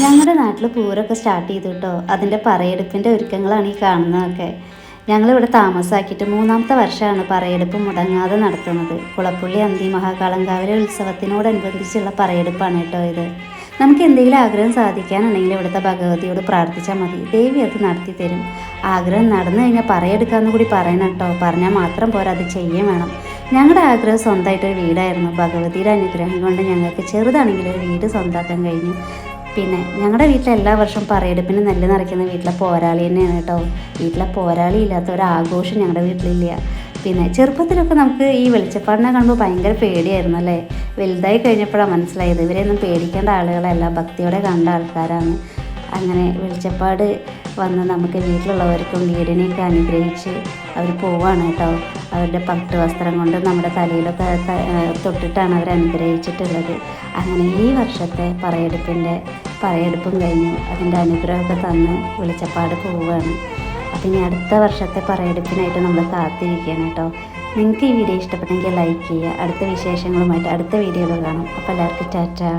ഞങ്ങളുടെ നാട്ടിൽ പൂരമൊക്കെ സ്റ്റാർട്ട് ചെയ്തു കേട്ടോ. അതിൻ്റെ പറയെടുപ്പിൻ്റെ ഒരുക്കങ്ങളാണ് ഈ കാണുന്നതൊക്കെ. ഞങ്ങളിവിടെ താമസമാക്കിയിട്ട് 3-ാമത്തെ വർഷമാണ് പറയെടുപ്പ് മുടങ്ങാതെ നടത്തുന്നത്. കുളപ്പുള്ളി അന്തി മഹാകാളങ്കാവിലെ ഉത്സവത്തിനോടനുബന്ധിച്ചുള്ള പറയെടുപ്പാണ് കേട്ടോ ഇത്. നമുക്ക് എന്തെങ്കിലും ആഗ്രഹം സാധിക്കാനുണ്ടെങ്കിൽ ഇവിടുത്തെ ഭഗവതിയോട് പ്രാർത്ഥിച്ചാൽ മതി, ദേവി അത് നടത്തി തരും. ആഗ്രഹം നടന്നു കഴിഞ്ഞാൽ പറയെടുക്കാമെന്ന് കൂടി പറയണം കേട്ടോ. പറഞ്ഞാൽ മാത്രം പോരാ, അത് ചെയ്യും വേണം. ഞങ്ങളുടെ ആഗ്രഹം സ്വന്തമായിട്ടൊരു വീടായിരുന്നു. ഭഗവതിയുടെ അനുഗ്രഹം കൊണ്ട് ഞങ്ങൾക്ക് ചെറുതാണെങ്കിലും ഒരു വീട് സ്വന്തമാക്കാൻ കഴിഞ്ഞു. പിന്നെ ഞങ്ങളുടെ വീട്ടിൽ എല്ലാ വർഷവും പറയെടുപ്പിന് നെല്ല് നിറയ്ക്കുന്ന വീട്ടിലെ പോരാളി തന്നെയാണ് കേട്ടോ. വീട്ടിലെ പോരാളി ഇല്ലാത്ത ഒരാഘോഷം ഞങ്ങളുടെ വീട്ടിലില്ല. പിന്നെ ചെറുപ്പത്തിലൊക്കെ നമുക്ക് ഈ വെളിച്ചപ്പാടിനെ കാണുമ്പോൾ ഭയങ്കര പേടിയായിരുന്നു അല്ലേ. വലുതായി കഴിഞ്ഞപ്പോഴാണ് മനസ്സിലായത് ഇവരെയൊന്നും പേടിക്കേണ്ട ആളുകളല്ല, ഭക്തിയോടെ കണ്ട ആൾക്കാരാണ്. അങ്ങനെ വെളിച്ചപ്പാട് വന്ന് നമുക്ക് വീട്ടിലുള്ളവർക്കും വീടിനെയൊക്കെ അനുഗ്രഹിച്ച് അവർ പോവാണ് കേട്ടോ. അവരുടെ പട്ടുവസ്ത്രം കൊണ്ട് നമ്മുടെ തലയിലൊക്കെ തൊട്ടിട്ടാണ് അവർ അനുഗ്രഹിച്ചിട്ടുള്ളത്. അങ്ങനെ ഈ വർഷത്തെ പറയെടുപ്പും കഴിഞ്ഞു. അതിൻ്റെ അനുഗ്രഹമൊക്കെ തന്ന് വെളിച്ചപ്പാട് പോവുകയാണ്. അപ്പം ഇനി അടുത്ത വർഷത്തെ പറയെടുപ്പിനായിട്ട് നമ്മൾ കാത്തിരിക്കുകയാണ് കേട്ടോ. നിങ്ങൾക്ക് ഈ വീഡിയോ ഇഷ്ടപ്പെട്ടെങ്കിൽ ലൈക്ക് ചെയ്യുക. അടുത്ത വിശേഷങ്ങളുമായിട്ട് അടുത്ത വീഡിയോയിൽ കാണാം. അപ്പോൾ എല്ലാവർക്കും ടാറ്റാ.